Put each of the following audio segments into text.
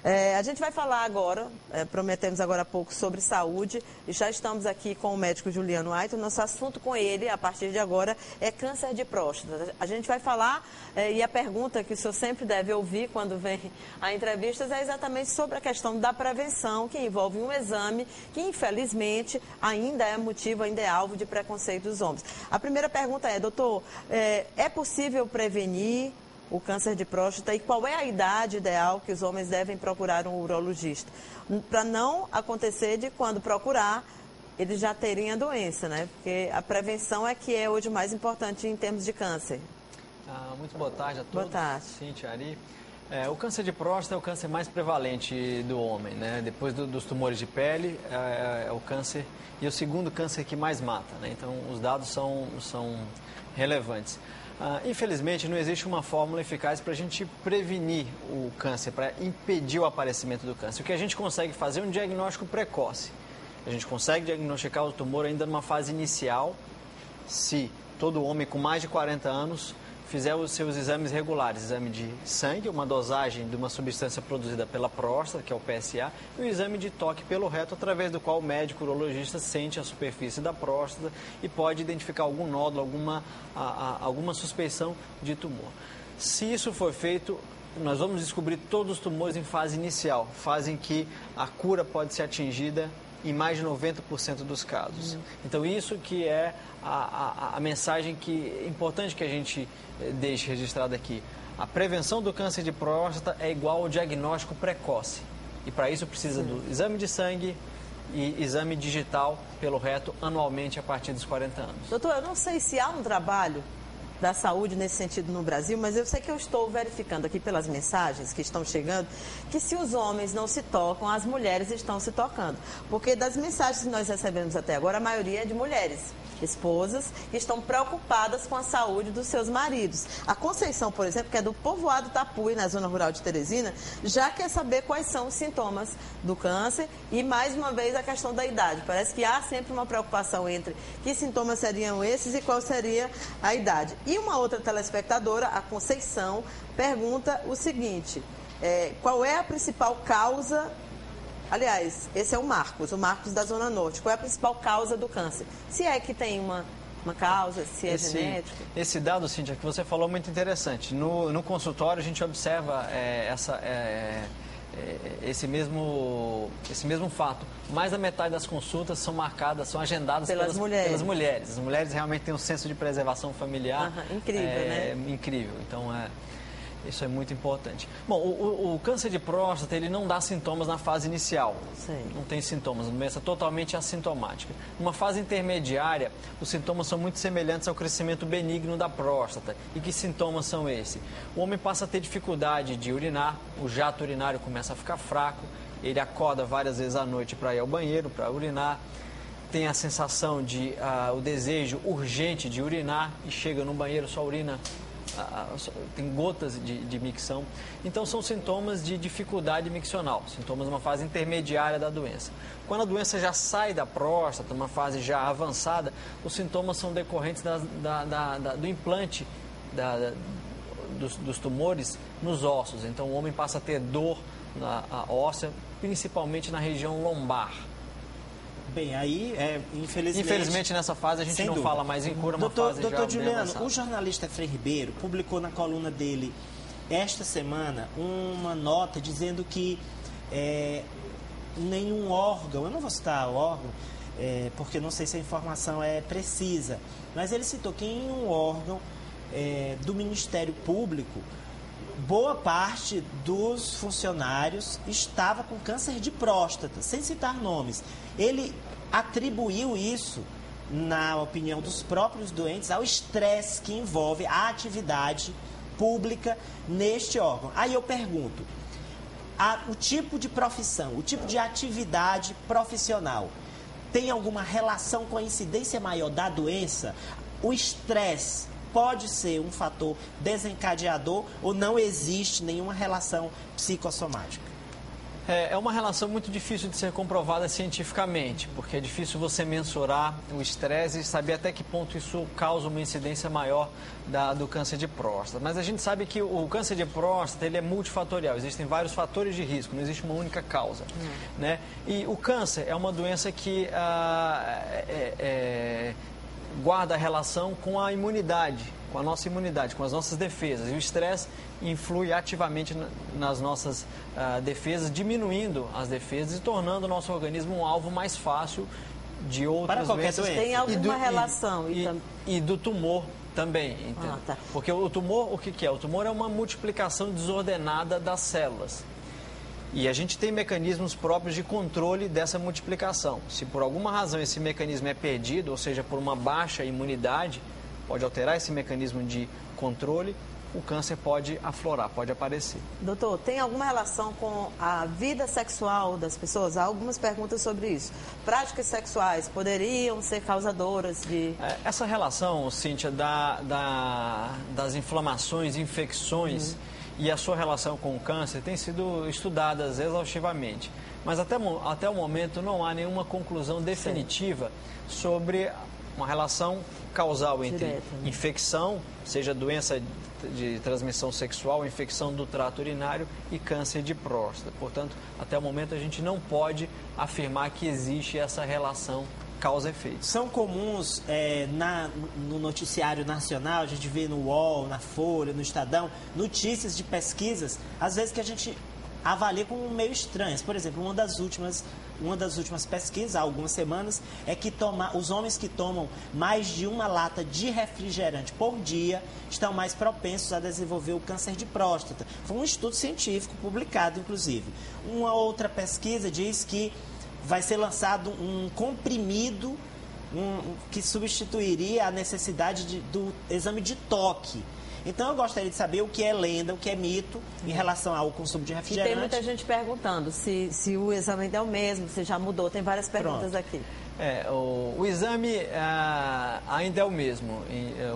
A gente vai falar agora, prometemos agora há pouco, sobre saúde, e já estamos aqui com o médico Juliano Aito. Nosso assunto com ele, a partir de agora, é câncer de próstata. A gente vai falar, e a pergunta que o senhor sempre deve ouvir quando vem a entrevistas é exatamente sobre a questão da prevenção, que envolve um exame que, infelizmente, ainda é motivo, ainda é alvo de preconceito dos homens. A primeira pergunta é, doutor, é possível prevenir o câncer de próstata e qual é a idade ideal que os homens devem procurar um urologista? Para não acontecer de quando procurar, eles já terem a doença, né? Porque a prevenção é que é hoje o mais importante em termos de câncer. Muito boa tarde a todos. Boa tarde. Cíntia, Ari. O câncer de próstata é o câncer mais prevalente do homem, né? Depois dos tumores de pele, é o câncer e o segundo câncer que mais mata, né? Então, os dados são relevantes. Infelizmente, não existe uma fórmula eficaz para a gente prevenir o câncer, para impedir o aparecimento do câncer. O que a gente consegue fazer é um diagnóstico precoce. A gente consegue diagnosticar o tumor ainda numa fase inicial, se todo homem com mais de 40 anos fizer os seus exames regulares, exame de sangue, uma dosagem de uma substância produzida pela próstata, que é o PSA, e o exame de toque pelo reto, através do qual o médico urologista sente a superfície da próstata e pode identificar algum nódulo, alguma suspeição de tumor. Se isso for feito, nós vamos descobrir todos os tumores em fase inicial, fase em que a cura pode ser atingida em mais de 90% dos casos. Então, isso que é a mensagem importante que a gente deixe registrada aqui. A prevenção do câncer de próstata é igual ao diagnóstico precoce. E para isso precisa do exame de sangue e exame digital pelo reto anualmente a partir dos 40 anos. Doutor, eu não sei se há um trabalho da saúde nesse sentido no Brasil, mas eu sei que eu estou verificando aqui pelas mensagens que estão chegando, que se os homens não se tocam, as mulheres estão se tocando. Porque das mensagens que nós recebemos até agora, a maioria é de mulheres, esposas, que estão preocupadas com a saúde dos seus maridos. A Conceição, por exemplo, que é do povoado Tapuí, na zona rural de Teresina, já quer saber quais são os sintomas do câncer e, mais uma vez, a questão da idade. Parece que há sempre uma preocupação entre que sintomas seriam esses e qual seria a idade. E uma outra telespectadora, a Conceição, pergunta o seguinte, qual é a principal causa... Aliás, esse é o Marcos da Zona Norte. Qual é a principal causa do câncer? Se é que tem uma causa, se é genético? Esse dado, Cíntia, que você falou, é muito interessante. No consultório, a gente observa esse mesmo fato. Mais da metade das consultas são marcadas, são agendadas pelas mulheres. As mulheres realmente têm um senso de preservação familiar. Incrível, né? Incrível. Então, isso é muito importante. Bom, o câncer de próstata, ele não dá sintomas na fase inicial. Sim. Não tem sintomas, uma doença totalmente assintomática. Numa fase intermediária, os sintomas são muito semelhantes ao crescimento benigno da próstata. E que sintomas são esses? O homem passa a ter dificuldade de urinar, o jato urinário começa a ficar fraco, ele acorda várias vezes à noite para ir ao banheiro, para urinar, tem a sensação de o desejo urgente de urinar e chega no banheiro, só urina, tem gotas de micção. Então, são sintomas de dificuldade miccional, sintomas de uma fase intermediária da doença. Quando a doença já sai da próstata, uma fase já avançada, os sintomas são decorrentes do implante dos tumores nos ossos. Então, o homem passa a ter dor óssea, principalmente na região lombar. Bem, aí, infelizmente, nessa fase a gente não fala mais em cura, Doutor Juliano, o jornalista Frei Ribeiro publicou na coluna dele, esta semana, uma nota dizendo que nenhum órgão, eu não vou citar o órgão, porque não sei se a informação é precisa, mas ele citou que em um órgão do Ministério Público, boa parte dos funcionários estava com câncer de próstata, sem citar nomes. Ele atribuiu isso, na opinião dos próprios doentes, ao estresse que envolve a atividade pública neste órgão. Aí eu pergunto, o tipo de profissão, o tipo de atividade profissional, tem alguma relação com a incidência maior da doença? O estresse pode ser um fator desencadeador ou não existe nenhuma relação psicossomática? É uma relação muito difícil de ser comprovada cientificamente, porque é difícil você mensurar o estresse e saber até que ponto isso causa uma incidência maior do câncer de próstata. Mas a gente sabe que o câncer de próstata ele é multifatorial, existem vários fatores de risco, não existe uma única causa. Né? E o câncer é uma doença que guarda relação com a imunidade, com a nossa imunidade, com as nossas defesas. E o estresse influi ativamente nas nossas defesas, diminuindo as defesas e tornando o nosso organismo um alvo mais fácil de outras doenças. Tem alguma relação? E do tumor também, entende? Tá. Porque o tumor, o que é? O tumor é uma multiplicação desordenada das células. E a gente tem mecanismos próprios de controle dessa multiplicação. Se por alguma razão esse mecanismo é perdido, ou seja, por uma baixa imunidade, pode alterar esse mecanismo de controle, o câncer pode aflorar, pode aparecer. Doutor, tem alguma relação com a vida sexual das pessoas? Há algumas perguntas sobre isso. Práticas sexuais poderiam ser causadoras de... Essa relação, Cíntia, das inflamações, infecções e a sua relação com o câncer tem sido estudadas exaustivamente. Mas até o momento não há nenhuma conclusão definitiva sobre uma relação causal entre infecção, seja doença de transmissão sexual, infecção do trato urinário e câncer de próstata. Portanto, até o momento a gente não pode afirmar que existe essa relação causa-efeito. São comuns no noticiário nacional, a gente vê no UOL, na Folha, no Estadão, notícias de pesquisas, às vezes que a gente avalia como meio estranhas. Por exemplo, uma das últimas pesquisas, há algumas semanas, é que os homens que tomam mais de uma lata de refrigerante por dia estão mais propensos a desenvolver o câncer de próstata. Foi um estudo científico publicado, inclusive. Uma outra pesquisa diz que vai ser lançado um comprimido que substituiria a necessidade do exame de toque. Então, eu gostaria de saber o que é lenda, o que é mito em relação ao consumo de refrigerante. E tem muita gente perguntando se o exame ainda é o mesmo, se já mudou. Tem várias perguntas aqui. O exame ainda é o mesmo.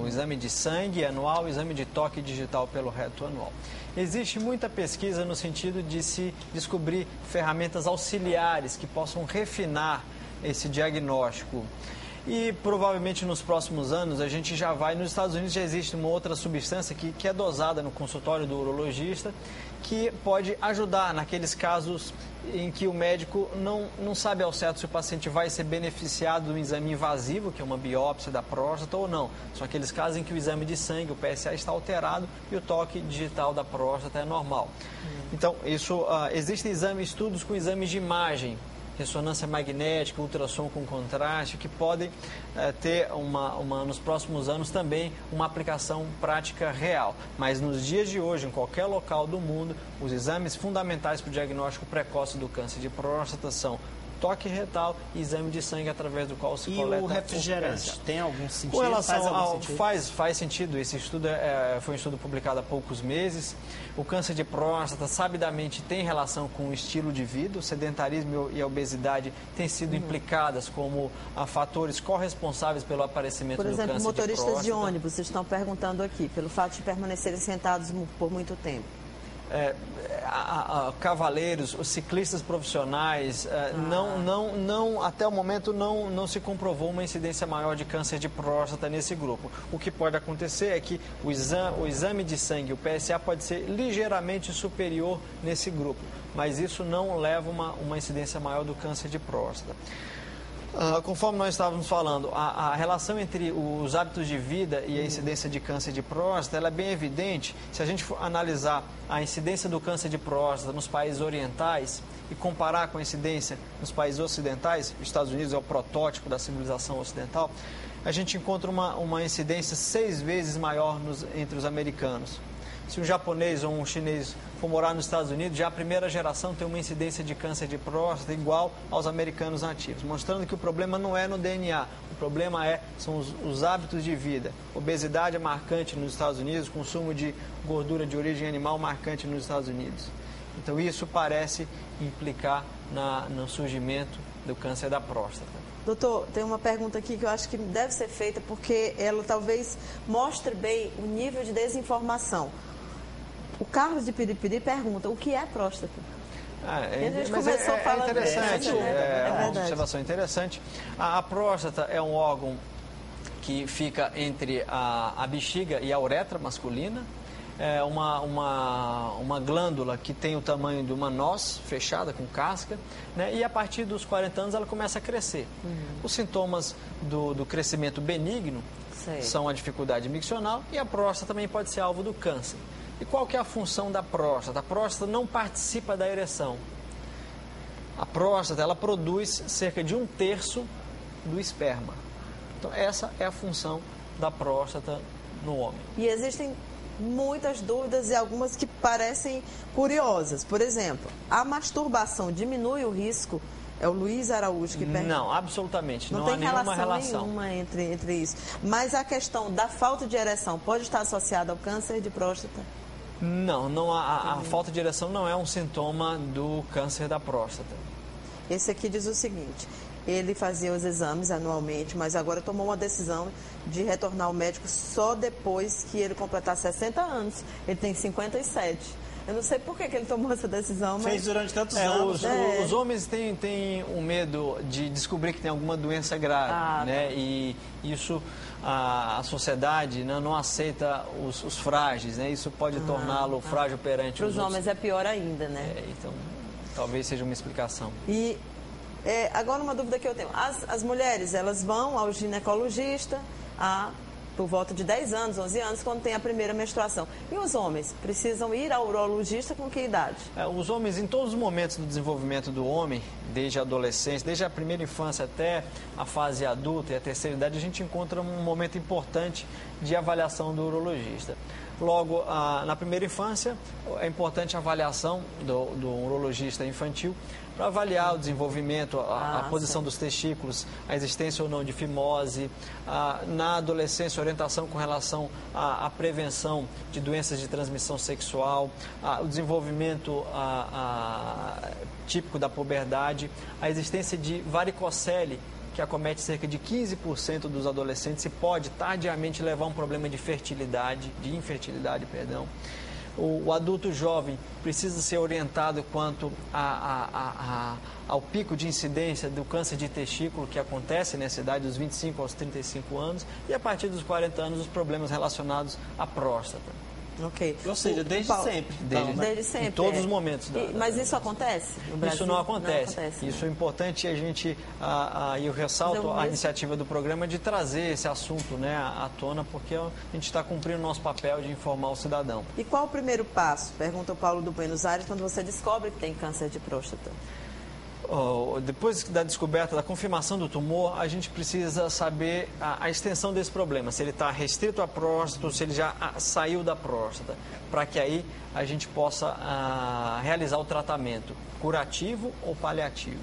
O exame de sangue anual, o exame de toque digital pelo reto anual. Existe muita pesquisa no sentido de se descobrir ferramentas auxiliares que possam refinar esse diagnóstico. E provavelmente nos próximos anos a gente já vai... Nos Estados Unidos já existe uma outra substância que é dosada no consultório do urologista, que pode ajudar naqueles casos em que o médico não sabe ao certo se o paciente vai ser beneficiado do exame invasivo, que é uma biópsia da próstata, ou não. São aqueles casos em que o exame de sangue, o PSA, está alterado e o toque digital da próstata é normal. Então, existem estudos com exames de imagem, ressonância magnética, ultrassom com contraste, que podem ter nos próximos anos também uma aplicação prática real. Mas nos dias de hoje, em qualquer local do mundo, os exames fundamentais para o diagnóstico precoce do câncer de próstata são toque retal e exame de sangue através do qual se coleta o refrigerante. Tem algum sentido? Com relação faz sentido. Esse estudo foi um estudo publicado há poucos meses. O câncer de próstata, sabidamente, tem relação com o estilo de vida. O sedentarismo e a obesidade têm sido implicadas como fatores corresponsáveis pelo aparecimento do câncer de próstata. Por exemplo, motoristas de ônibus estão perguntando aqui, pelo fato de permanecerem sentados por muito tempo. Cavaleiros, os ciclistas profissionais, até o momento não se comprovou uma incidência maior de câncer de próstata nesse grupo. O que pode acontecer é que o exame de sangue, o PSA, pode ser ligeiramente superior nesse grupo, mas isso não leva uma incidência maior do câncer de próstata. Conforme nós estávamos falando, a relação entre os hábitos de vida e a incidência de câncer de próstata ela é bem evidente. Se a gente for analisar a incidência do câncer de próstata nos países orientais e comparar com a incidência nos países ocidentais, os Estados Unidos é o protótipo da civilização ocidental, a gente encontra uma incidência 6 vezes maior entre os americanos. Se um japonês ou um chinês for morar nos Estados Unidos, já a primeira geração tem uma incidência de câncer de próstata igual aos americanos nativos, mostrando que o problema não é no DNA, o problema são os hábitos de vida. Obesidade é marcante nos Estados Unidos, consumo de gordura de origem animal marcante nos Estados Unidos. Então isso parece implicar no surgimento do câncer da próstata. Doutor, tem uma pergunta aqui que eu acho que deve ser feita porque ela talvez mostre bem o nível de desinformação. O Carlos de Piripiri pergunta, o que é próstata? A gente começou falando interessante, disso, né? é uma verdade. observação interessante. A próstata é um órgão que fica entre a bexiga e a uretra masculina. É uma glândula que tem o tamanho de uma noz fechada com casca, né? E a partir dos 40 anos ela começa a crescer. Os sintomas do crescimento benigno são a dificuldade miccional e a próstata também pode ser alvo do câncer. E qual que é a função da próstata? A próstata não participa da ereção. A próstata ela produz cerca de 1/3 do esperma. Então essa é a função da próstata no homem. E existem muitas dúvidas e algumas que parecem curiosas. Por exemplo, a masturbação diminui o risco? É o Luiz Araújo que pergunta. Não, absolutamente. Não tem há nenhuma relação nenhuma entre isso. Mas a questão da falta de ereção pode estar associada ao câncer de próstata? Não a falta de ereção não é um sintoma do câncer da próstata. Esse aqui diz o seguinte: ele fazia os exames anualmente, mas agora tomou uma decisão de retornar ao médico só depois que ele completar 60 anos. Ele tem 57. Eu não sei por que ele tomou essa decisão, mas... Fez durante tantos anos. Os homens têm um medo de descobrir que tem alguma doença grave, né? E isso, a sociedade não aceita os frágeis, né? Isso pode torná-lo frágil perante Para os homens é pior ainda, né? Então, talvez seja uma explicação. E agora uma dúvida que eu tenho. As mulheres, elas vão ao ginecologista por volta de 10 anos, 11 anos, quando tem a primeira menstruação. E os homens precisam ir ao urologista com que idade? Os homens, em todos os momentos do desenvolvimento do homem, desde a adolescência, desde a primeira infância até a fase adulta e a terceira idade, a gente encontra um momento importante de avaliação do urologista. Logo, na primeira infância, é importante a avaliação do urologista infantil para avaliar o desenvolvimento, a posição dos testículos, a existência ou não de fimose. Na adolescência, orientação com relação à prevenção de doenças de transmissão sexual, o desenvolvimento típico da puberdade, a existência de varicocele, que acomete cerca de 15% dos adolescentes e pode tardiamente levar a um problema de infertilidade. O adulto jovem precisa ser orientado quanto ao pico de incidência do câncer de testículo que acontece nessa idade dos 25 aos 35 anos e a partir dos 40 anos os problemas relacionados à próstata. Ok. Ou seja, desde sempre. Desde sempre. Em todos os momentos. Mas isso acontece no Brasil? Isso não acontece. Né? Isso é importante a gente, e eu ressalto a iniciativa do programa de trazer esse assunto, né, à tona, porque a gente está cumprindo o nosso papel de informar o cidadão. E qual o primeiro passo, pergunta o Paulo do Buenos Aires, quando você descobre que tem câncer de próstata? Depois da descoberta, da confirmação do tumor, a gente precisa saber a extensão desse problema, se ele está restrito à próstata ou se ele já saiu da próstata, para que aí a gente possa realizar o tratamento curativo ou paliativo.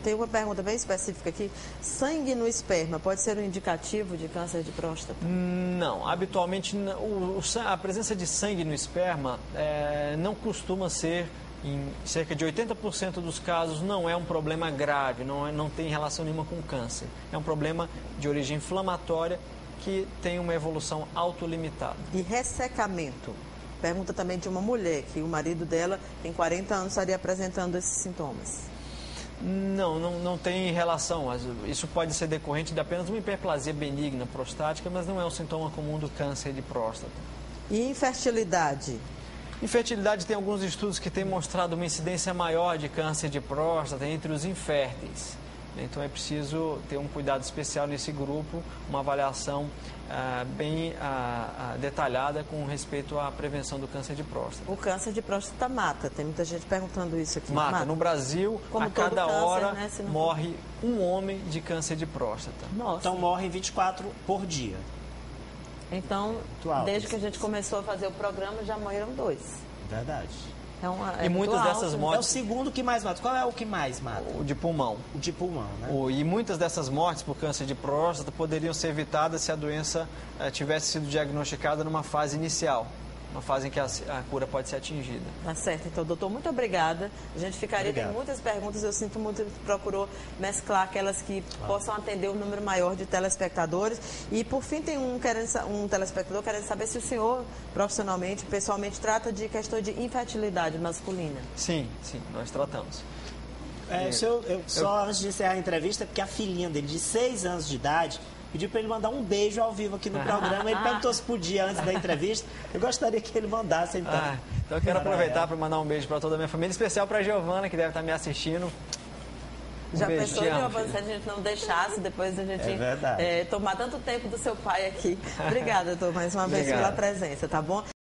Tem uma pergunta bem específica aqui. Sangue no esperma pode ser um indicativo de câncer de próstata? Não, habitualmente a presença de sangue no esperma não costuma ser. Em cerca de 80% dos casos não é um problema grave, não tem relação nenhuma com câncer. É um problema de origem inflamatória que tem uma evolução autolimitada. E ressecamento? Pergunta também de uma mulher, que o marido dela tem 40 anos, estaria apresentando esses sintomas. Não tem relação. Isso pode ser decorrente de apenas uma hiperplasia benigna prostática, mas não é um sintoma comum do câncer de próstata. E infertilidade? Infertilidade, tem alguns estudos que têm mostrado uma incidência maior de câncer de próstata entre os inférteis. Então é preciso ter um cuidado especial nesse grupo, uma avaliação bem detalhada com respeito à prevenção do câncer de próstata. O câncer de próstata mata, tem muita gente perguntando isso aqui. Mata. No Brasil, como a cada câncer, hora né, morre um homem de câncer de próstata. Nossa. Então morrem 24 por dia. Então, desde que a gente começou a fazer o programa, já morreram 2. Verdade. E muitas dessas mortes... É o segundo que mais mata. Qual é o que mais mata? O de pulmão. O de pulmão, né? E muitas dessas mortes por câncer de próstata poderiam ser evitadas se a doença tivesse sido diagnosticada numa fase inicial. uma fase em que a cura pode ser atingida. Tá certo. Então, doutor, muito obrigada. A gente ficaria, Obrigado. tem muitas perguntas, eu sinto muito que procurou mesclar aquelas que possam atender um número maior de telespectadores. E, por fim, tem um telespectador querendo saber se o senhor, profissionalmente, pessoalmente, trata de questão de infertilidade masculina. Sim, nós tratamos. Só antes de encerrar a entrevista, porque a filhinha dele, de 6 anos de idade, pediu para ele mandar um beijo ao vivo aqui no programa. Ele perguntou se podia antes da entrevista. Eu gostaria que ele mandasse, então. Então eu quero aproveitar para mandar um beijo para toda a minha família, em especial para a Giovana, que deve estar me assistindo. Já pensou, Giovana, se a gente não deixasse, depois a gente tomar tanto tempo do seu pai aqui. Obrigada, doutor, mais uma vez pela presença, tá bom?